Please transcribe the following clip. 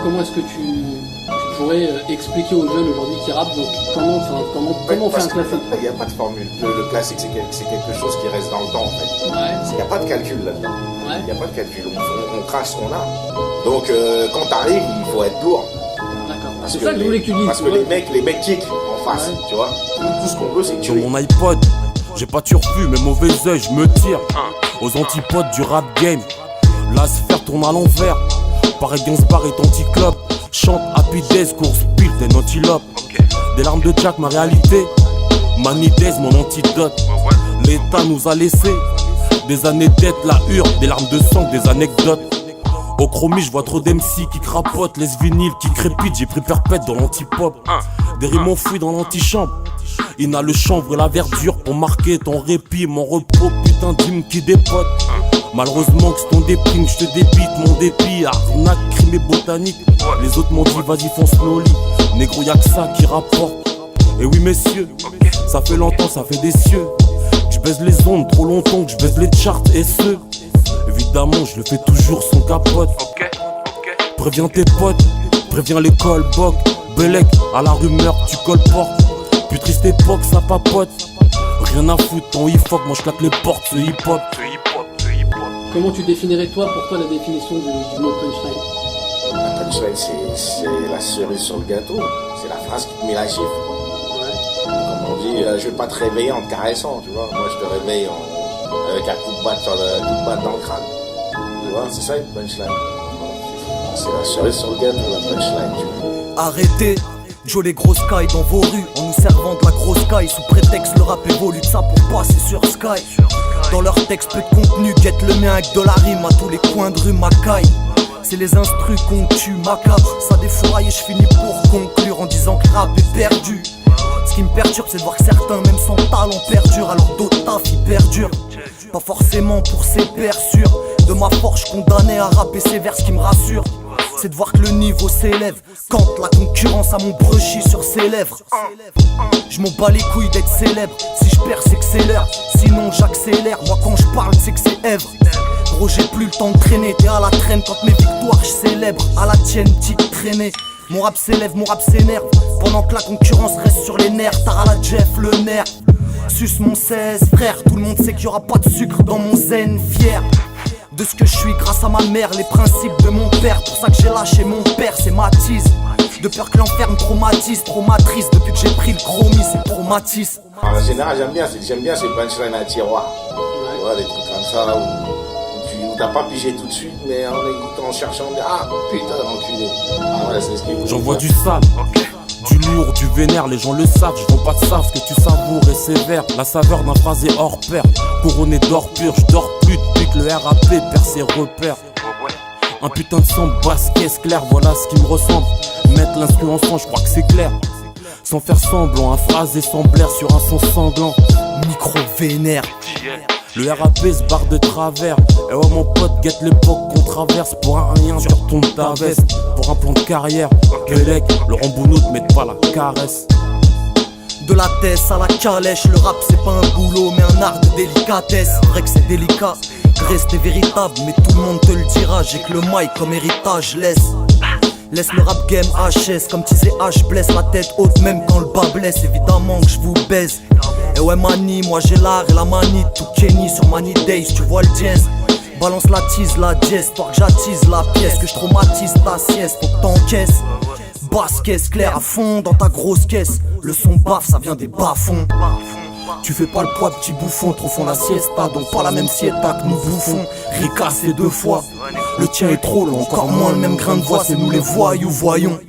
Comment est-ce que tu pourrais expliquer aux jeunes aujourd'hui qui rappent, donc comment on fait un classique? Il n'y a pas de formule. Le classique, c'est quelque chose qui reste dans le temps, en fait. Ouais. Il n'y a pas de calcul là-dedans. Ouais. Il n'y a pas de calcul. On crache ce qu'on a. Donc, quand t'arrives, il faut être lourd. D'accord. C'est ça que je voulais que tu dises. Parce que les mecs kick en face, ouais. tu vois. Tout ce qu'on veut, c'est Sur tuer. mon iPod, j'ai pas turpu, mais mauvais oeil, je me tire aux antipodes du rap game. La sphère tourne à l'envers. Pareil Gainsbar est anti-club. Chante Happy Days, course pile, t'es un antilope. Des larmes de Jack, ma réalité. Many Days, mon antidote. L'État nous a laissé des années d'être la hure, des larmes de sang, des anecdotes. Au chromie, je vois trop d'MC qui crapotent, les vinyles qui crépitent, j'ai pris perpète dans l'antipop. Des rimes enfouies dans l'antichambre. Il n'a le chanvre et la verdure pour marquer ton répit, mon repos, putain d'hymne qui dépote. Malheureusement que c'est ton déprime, je te débite mon dépit. Arnaque, crime et botanique. Les autres m'ont dit vas-y fonce nos lits. Négro y'a que ça qui rapporte. Et oui messieurs, ça fait longtemps, ça fait des cieux. Je baise les ondes trop longtemps que je baise les charts et ceux. Évidemment je le fais toujours sans capote. Préviens tes potes, préviens l'école, boc. Bellec, à la rumeur tu colportes. Plus triste époque, ça papote. Rien à foutre, ton hip-hop, moi je claque les portes, ce hip-hop. Comment tu définirais pour toi la définition du mot punchline? La punchline, c'est la cerise sur le gâteau. C'est la phrase qui te met la gifle. Ouais. Comme on dit, je vais pas te réveiller en te caressant, tu vois. Moi, je te réveille avec un coup de batte dans le crâne. Tu vois, c'est ça une punchline. C'est la cerise sur le gâteau, la punchline, tu vois. Arrêtez, Joe les grosses cailles dans vos rues en nous servant de la grosse caille. Sous prétexte le rap évolue de ça pour passer sur Sky. Dans leur texte peu de contenu, guette le mien avec de la rime à tous les coins de rue Macaille. C'est les instrus qu'on tue, macabre, ça défouraille et je finis pour conclure en disant que le rap est perdu. Ce qui me perturbe c'est de voir que certains même sans talent perdurent alors d'autres taf ils perdurent. Pas forcément pour ses pères sûrs. De ma force condamné à rapper sévère, ce qui me rassure c'est de voir que le niveau s'élève quand la concurrence a mon brushie sur ses lèvres. Je m'en bats les couilles d'être célèbre. Si je perds c'est que c'est l'heure, sinon j'accélère. Moi quand je parle c'est que c'est Èvre. Gros j'ai plus le temps de traîner, t'es à la traîne quand mes victoires je célèbre. À la tienne petite traînée. Mon rap s'élève, mon rap s'énerve. Pendant que la concurrence reste sur les nerfs. T'as à la Jeff le nerf. Suce mon 16 frère. Tout le monde sait qu'il y aura pas de sucre dans mon zen. Fier de ce que je suis grâce à ma mère, les principes de mon père. Pour ça que j'ai lâché mon père, c'est ma tise. De peur que l'enfer me traumatise, traumatrice. Depuis que j'ai pris le chromie, c'est traumatisme. En général, j'aime bien ces punchlines à tiroir. Tu vois, des trucs comme ça où t'as pas pigé tout de suite, mais en écoutant, en cherchant, on dit ah putain d'enculé. Ah ouais, c'est ce qu'il faut. J'envoie du sale, du lourd, du vénère, les gens le savent. Je vends pas de savent, que tu savoures et sévère. La saveur d'un phrasé hors pair, couronné d'or pur. Je dors plus depuis que le RAP perd ses repères. Un putain de sang basse caisse claire, voilà ce qui me ressemble. Mettre l'instru en son, je crois que c'est clair. Sans faire semblant, un phrasé sans blaire sur un son sanglant. Micro vénère. Le RAP se barre de travers. Et ouais mon pote, guette l'époque qu'on traverse. Pour un rien sur ton ta veste. Pour un plan de carrière. Quélec, le Rambounou te met pas la caresse. De la tête à la calèche, le rap c'est pas un boulot mais un art de délicatesse. Vrai que c'est délicat, rester véritable, mais tout le monde te le dira. J'ai que le mic comme héritage, laisse le rap game HS. Comme disait H, blesse la tête haute même quand le bas blesse. Évidemment que je vous baise. Et ouais mani, moi j'ai l'art et la manie. Tout Kenny sur Many Days, tu vois le dièse. Balance la tease, la dièse, toi que j'attise la pièce. Que je traumatise ta sieste, faut que t'encaisses. Basse caisse claire à fond dans ta grosse caisse. Le son baf, ça vient des bas-fonds. Tu fais pas le poids petit bouffon, trop fond la siesta. Donc pas la même siesta que nous bouffons. Ricassé 2 fois. Le tien est trop long, encore moins le même grain de voix. C'est nous les voyous, voyons.